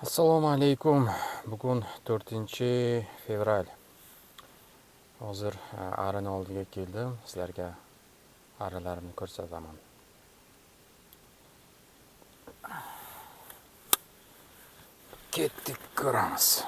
Assalomu alaykum. Bugun 4-fevral. Hozir arini oldiga keldim. Sizlarga arilarimni ko'rsataman. Ketdik, ko'ramiz.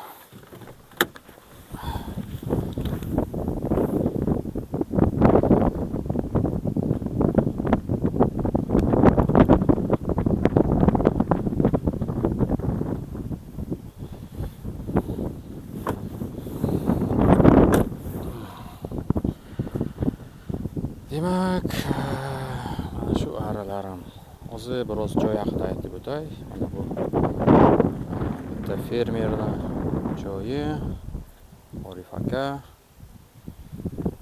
Demak, mana shu arilarim. Hozir biroz joy haqida aytib o'tay. Mana bu bitta fermerning joyi. Orif aka.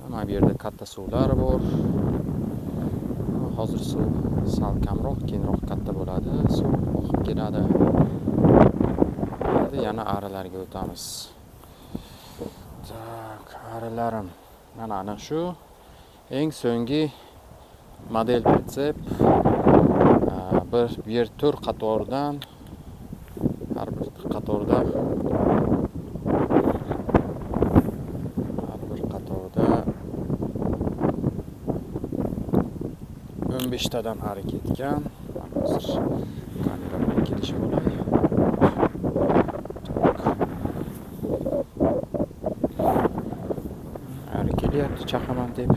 Mana bu yerda katta suvlar bor. Hozir suv sal kamroq, keyinroq katta bo'ladi. Suv oqib keladi. Endi yana arilarga o'tamiz. Tak, arilarim. Mana shu eng so'nggi model pritsep. Bir 4 qatordan har bir qatorda 15 tadan harakat etgan. Hozir kamera bilan kelishib olay. Kelyapti chaqaman deb.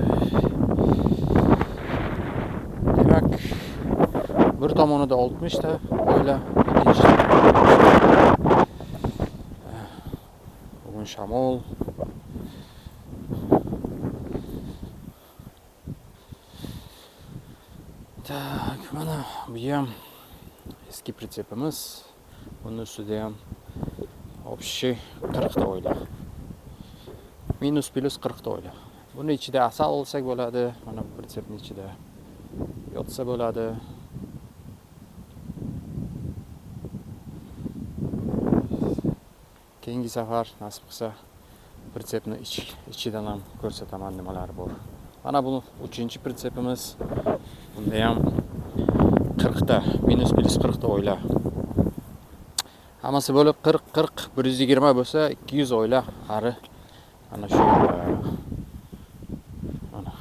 Demak, bir tomonida 60 ta oila, ikkinchi bugun shamol. Tak, mana bu ham eski pritsepimiz. Bunun ustida ham общий 40 ta oila. Minus plus 40 ta oila. Buni ichida asal olsak bo'ladi. Mana bu pritsepning ichida yotsa bo'ladi. Keyingi safar nasib qilsa pritsepni ichidan ham ko'rsataman nimalar bor. Mana bu 3-pritsepimiz. Bunda ham 40 ta, minus plus 40 ta oila. Hammasi bo'lib 40 120 bo'lsa 200 oila ari. Ana shu mana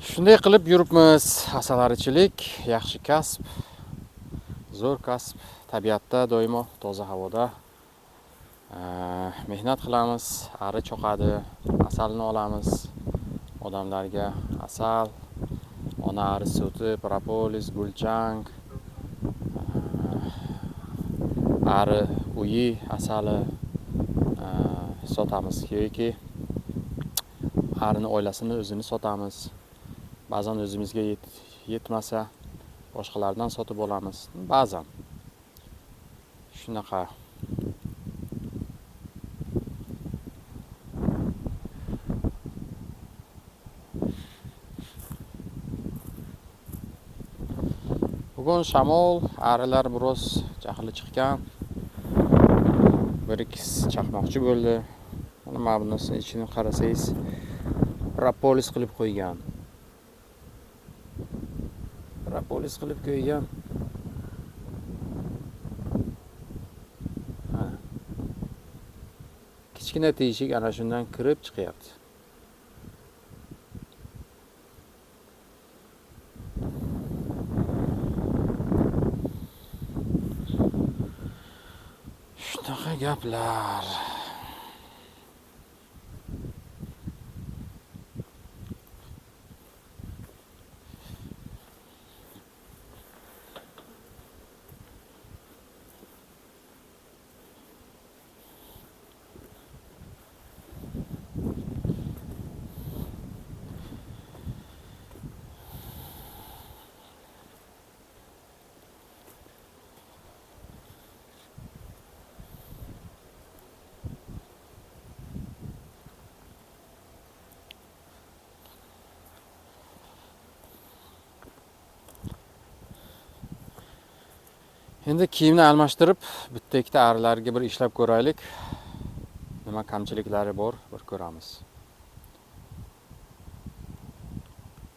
shunday qilib yuribmiz. Asalarichilik yaxshi kasb, zo'r kasb. Tabiatda doimo toza havoda mehnat qilamiz, ari choqadi, asalni olamiz. Odamlarga asal, ona ari suti, propolis, gulchang, ari uyi asali sotamiz yoki arini oilasini o'zini sotamiz. Ba'zan o'zimizga yetmasa boshqalardan sotib olamiz. Ba'zan shunaqa. Bugun shamol, arilar biroz jahli chiqqan. Bir ikkisi chaqmoqchi bo'ldi. Mana bunisi ichini qarasangiz, propolis qilib qo'ygan. Propolis qilib qo'ygan. Kichkina teshik ana shundan kirib chiqyapti. Shunaqa gaplar. Endi kiyimni almashtirib, bitta ikkita arilarga bir ishlab ko'raylik. Nima kamchiliklari bor, bir ko'ramiz.